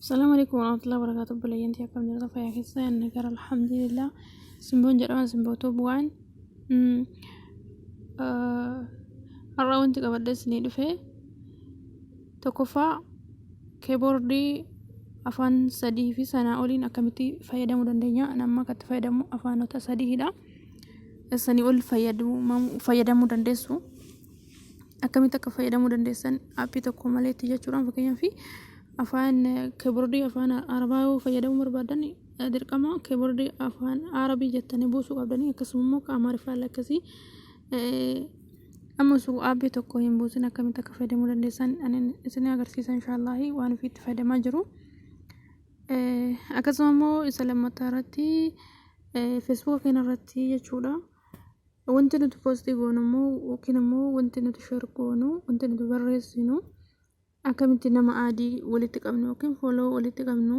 السلام عليكم ورحمة الله وبركاته. بلينتي أكم جرى فيا كيسة النجار الحمد لله. سنبون جرى سنبون توبوان. الراوند قبل سنين دفع تكفى كيبوردي أفان سدي في سنة أولين أكمتي فايدة مدندنيا أنا ما كنت فايدة أفان نوتا سدي هدا السنة أول فايدة مدندسو أكمتي كفايدة مدندسن أبي تكو مالي تيجا شوران فكيا في أفان كيبوردي أفان عرباو فايدة مربادني دركما كيبوردي أفان عربي جتني بوسو قبلني كسمو كأمر فعل كسي أما سو أبي تكو هم بوسنا كمتي كفايدة مدندسن أنا سنة أغرسيسا إن شاء الله وأنا في فايدة ماجرو akkasumas isa lammataa irratti Facebook irratti jechuudha wanti nuti post goonu yookiin immoo wanti nuti share goonu wanti nuti barreessinu akkamitti nama adii walitti qabnu yookiin follow walitti qabnu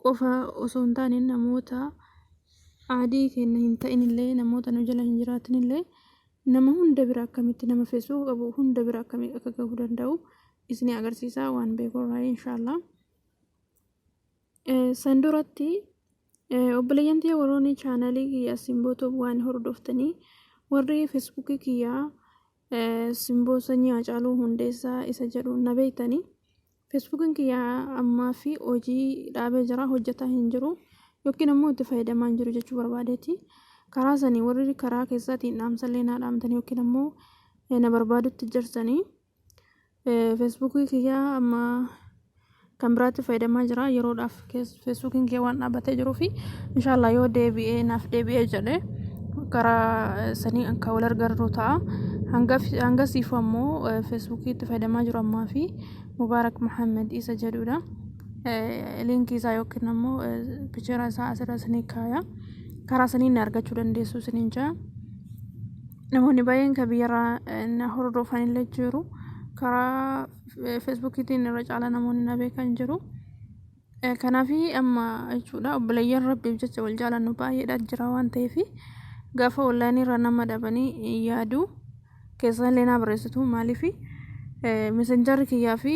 qofa osoo hin taane namoota adii keenya hin ta'in illee namoota nu jala hin jiraatin illee nama hunda bira akkamitti nama Facebook qabu hunda bira akkamitti akka gahuu danda'u isin agarsiisa waan beekurraa inshallah. Sanduratti obboleeyyantii warroonni chaanalii kiyyaa simboo waan hordoftanii warri feesbuukii kiyyaa simboo sanyii Hacaaluu Hundeessaa isa jedhu na beektanii feesbuukiin kiyyaa ammaa fi hojii dhaabee jira hojjetaa hin jiru yookiin immoo itti fayyadamaa hin jiru jechuu barbaadeeti karaa sanii warri karaa keessaatiin dhaamsallee na dhaamtanii yookiin immoo na barbaadutti jirsanii feesbuukii kiyyaa amma kan biraatti fayyadamaa jira yeroodhaaf feesbuukiin kee waan dhaabbatee jiruu fi inshallah yoo deebi'ee naaf deebi'ee jedhe karaa sanii akka wal argarru ta'a hanga siif ammoo feesbuukiitti fayyadamaa jiru ammaa fi Mubaarak Muhammad isa jedhudha linkii isaa yookiin ammoo pichera isaa asirra sanii kaaya karaa sanii na argachuu dandeessu siniin jaa namoonni baay'een kan biyyarraa na hordofan illee jiru karaa feesbuukiitiin irra caalaa namoonni na beekan jiru kanaafi amma jechuudha obboleeyyan rabbiif jecha wal jaalannu baay'eedha jira waan ta'eef gaafa onlaayinii irra nama dhabanii yaadu keessallee na barreessitu maaliif messengerri kiyyaa fi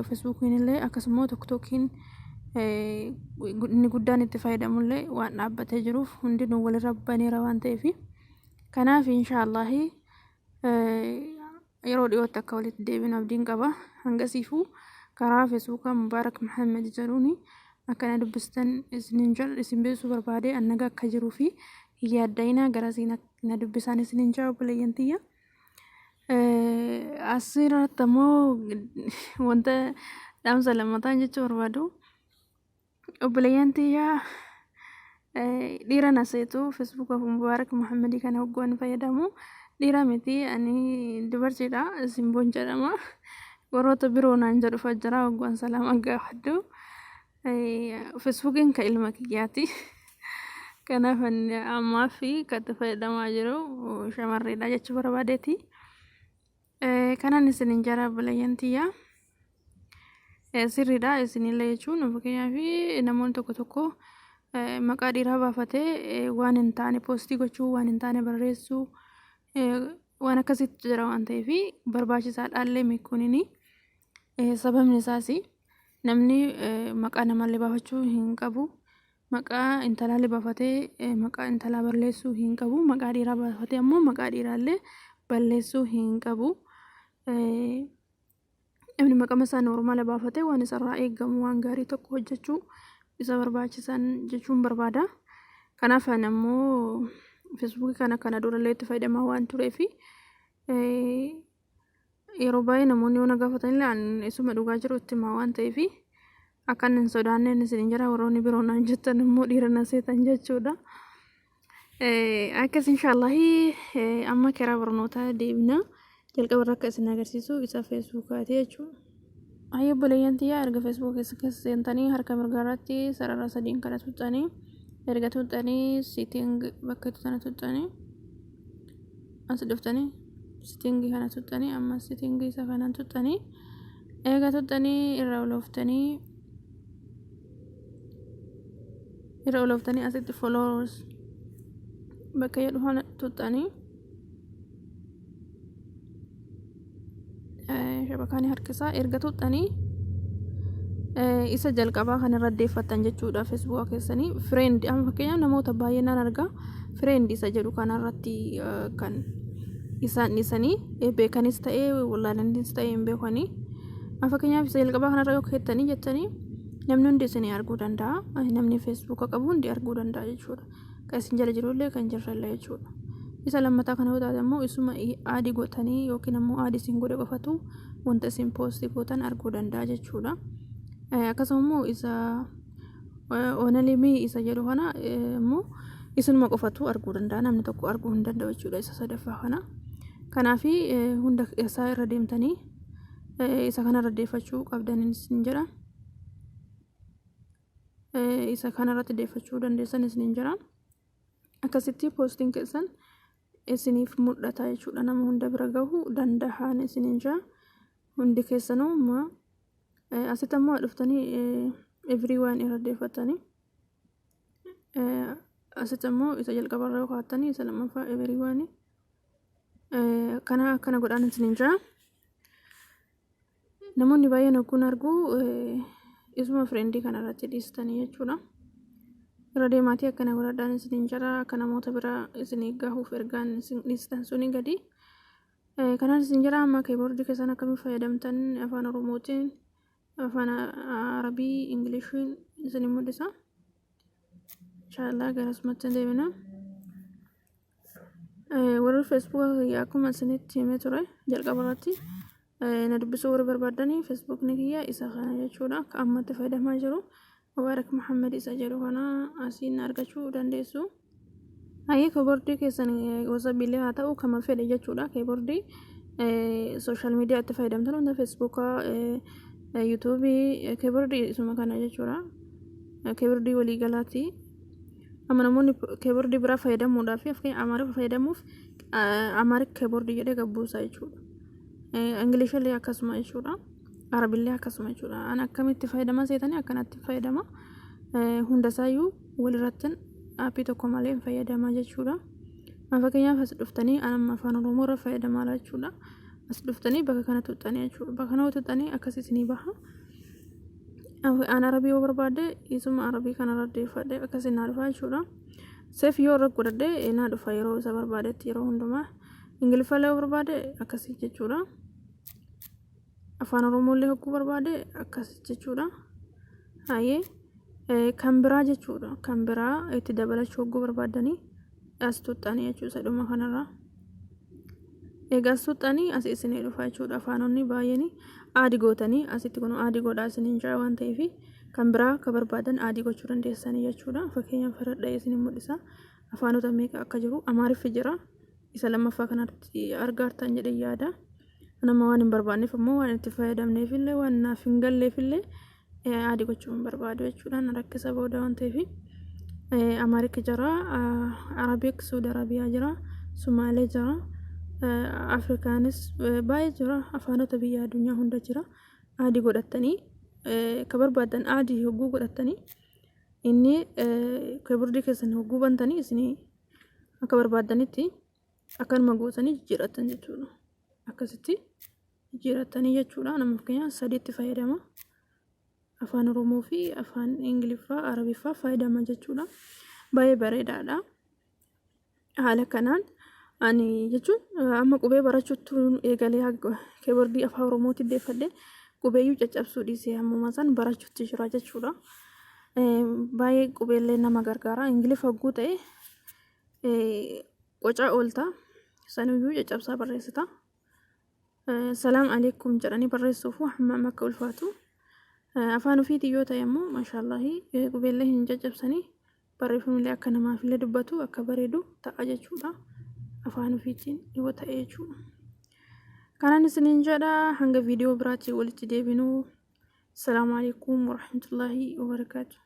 feesbuukiin illee akkasumas tiktookiin inni guddaan itti fayyadamullee waan dhaabbatee jiruuf hundinuu walirra baneera waan ta'eef kanaaf inshallah yeroo dhiyootti akka walitti deebinu abdiin qaba hangasiifuu karaa feesbuukaa Mubaarak Muhammad jedhuuni akkana dubbistan isin beeksisuu barbaade annaga akka jiruu fi yaaddaina garasiin na dubbisan isinin jaa obboleeyyantiyya asirratti ammoo wanta dhaamsa lammataan jechuu barbaadu obboleeyyantiyya dhiira naseetu feesbuukaa Mubaarak Muhammad kana hoggoon fayyadamu dhiira miti ani dubartiidha simboon jedhama warroota biroo naan jedhu fajjara hoggoon salaama gaafadhu feesbuukiin ka ilma kiyyaati kanaaf ammaa fi katti fayyadamaa jiru shamarreedha jechuu barbaadeeti kanan isinin jara obboleeyyantiyya sirriidha isinillee jechuun fakkeenyaaf namoonni tokko tokko maqaa dhiiraa baafatee waan hin taane poostii gochuu waan hin taane barreessuu waan akkasitti jira waan ta'eef barbaachisaadhaallee meekuunini sababni isaas namni maqaa namallee baafachuu hin qabu maqaa intalaallee baafatee maqaa intalaa balleessuu hin qabu maqaa dhiiraa baafatee ammoo maqaa dhiiraallee balleessuu hin qabu namni maqaa isaa normaala baafatee waan isarraa eegamu waan gaarii tokko hojjechuu isa barbaachisan jechuun barbaada kanaaf ammoo feesbuukii kana durallee itti fayyadamaa waan tureef yeroo baay'ee namoonni yoo na gaafatan illee isuma dhugaa jiru itti himaa waan ta'eef akkan hin sodaanneen isin jira warroonni biroo naan jettan immoo dhiira na seetan jechuudha akkas inshallah amma karaa barnootaa deebina jalqaba irra akka isin agarsiisu isa feesbuukaati jechuudha ayyo obboleeyyantiyyaa erga feesbuukii keessa seentanii harka mirgaa irratti sarara sadiin kana tuuxanii erga tuuxanii setting bakka sana tuuxanii as dhuftanii setting kana tuuxanii amma setting isa kana tuuxanii erga tuuxanii irra oloftanii asitti followers bakka jedhu kana tuuxanii shabakaanii harkisaa erga tuuxanii isa jalqabaa kan irra deeffatan jechuudha Facebook keessanii friend amma fakkeenyaaf namoota baay'inaan argaa friend isa jedhu kanarratti kan isaan isanii beekanis ta'ee wallaalannis ta'ee hin beekanii fakkeenyaaf isa jalqabaa kanarra yoo keettanii jettanii namni hundi isinii arguu danda'a namni Facebook qabu hundi arguu danda'a jechuudha kan isin jala jirullee kan jirrellee jechuudha isa lammataa kana yoo taate immoo isuma aadii gootanii yookiin immoo aadii isin godhe qofatu wanta isin poostii gootan arguu danda'a jechuudha akkasumas isa onalimii isa jedhu kana immoo isinuma qofatu arguu danda'a namni tokko arguu hin danda'u jechuudha isa sadaffaa kana kanaafi hunda isaa irra deemtanii isa kana irra deeffachuu qabdaniin isin jira isa kana irratti deeffachuu dandeessan isin jira akkasitti poostiin keessan isiniif mul'ata jechuudha nama hunda bira gahu danda'an isin jira hundi keessanuu asitti ammoo dhuftanii everyone irra deeffatanii asitti ammoo isa jalqaba irra kaa'attanii isa lammaffaa everyone kana godhaan isin jira namoonni baay'een akkuma argu isuma friendii kana irratti dhiistanii jechuudha irra deemaatii akkana godhadhaan isin jira akka namoota bira isin gahuuf ergaan isin dhiistan suni gadi kanaan isin jira amma keyboardii keessan akkamiin fayyadamtan afaan oromootiin afaan arabii ingiliishiin isin mul'isa inshallah garasumatti deemina warri Facebook akkuma isinitti himee ture jalqaba irratti na dubbisuu warri barbaadanii Facebook ni kiyya isa kana jechuudha akka ammatti fayyadamaa jiru Mubarak Muhammad isa jedhu kana asiin argachuu dandeessu keyboardii keessan gosa bilee haa ta'u kama fedhe jechuudha keyboardii social media itti fayyadamtan hunda Facebook YouTube keyboardii isuma kana jechuudha keyboardii walii galaati amma namoonni keyboardii biraa fayyadamuudhaaf afkee amaariffaa fayyadamuuf amaarik keyboardii jedhee gabbuusaa jechuudha ingilishillee akkasuma jechuudha arabillee akkasuma jechuudha an akkamitti fayyadama seetanii akkanatti fayyadama hundasaayyuu walirratti aappii tokko malee fayyadama jechuudha fakkeenyaaf as dhuftanii amma afaan oromoo irra fayyadamaa jechuudha as dhuftanii bakka kana tuxxanii jechuudha bakka kana tuxxanii akkasii isinii baha an arabii yoo barbaade isuma arabii kana irra deeffadhe akkasii naa dhufa jechuudha seef yoo irra godhadhe naa dhufa yeroo isa barbaadetti yeroo hundumaa ingiliffallee yoo barbaade akkasii jechuudha afaan oromollee hogguu barbaade akkasii jechuudha kan biraa jechuudha kan biraa itti dabalachuu hogguu barbaadanii as tuxxanii jechuudha dhuma kanarraa egaa as tuxxanii as isinii dhufa jechuudha afaanonni baay'een aadii gootanii asitti kun aadii godhaa isiniin jira waan ta'eef kan biraa ka barbaadan aadii gochuu dandeessanii jechuudha fakkeenyaaf fedhadhee isin mul'isa afaanota meeqa akka jiru amaariffi jira isa lammaffaa kanatti argaartan jedhee yaada nama waan hin barbaanneef immoo waan itti fayyadamneefillee waan naaf hin galleefillee aadii gochuu hin barbaadu jechuudha na rakkisa booda waan ta'eef amaarik jira arabiik suudi arabiyaa jira sumaalee jira afrikaanis baay'ee jira afaanota biyya addunyaa hunda jira aadii godhattanii ka barbaadan aadii hogguu godhattanii inni keyboardii keessan hogguu bantanii isinii akka barbaadanitti akkanuma gootanii jijjiirrattan jechuudha akkasitti jijjiirrattanii jechuudha nama fakkeenyaaf sadiitti fayyadama afaan oromoo fi afaan ingiliffaa arabiffaa fayyadama jechuudha baay'ee bareedaadha haala kanaan ani jechuun amma qubee barachuutu eegalee keyboardii afaan oromootti deeffadhe qubeeyyuu caccabsuu dhiisee ammuma san barachuutti jira jechuudha baay'ee qubeellee nama gargaara ingiliffa hogguu ta'e qocaa oolta sanuyyuu caccabsaa barreessita salaam aleikum jedhanii barreessuufu hammam akka ulfaatu afaan ofiitii yoo ta'e immoo maashaallahi qubeellee hin caccabsanii barreeffamillee akka namaafillee dubbatu akka bareedu ta'a jechuudha afaan ofiitiin yoo ta'e jechuudha kanaan isiniin jedha hanga viidiyoo biraatti walitti deebinuu salaamu aleikum warahmatullaahi wabarakaatu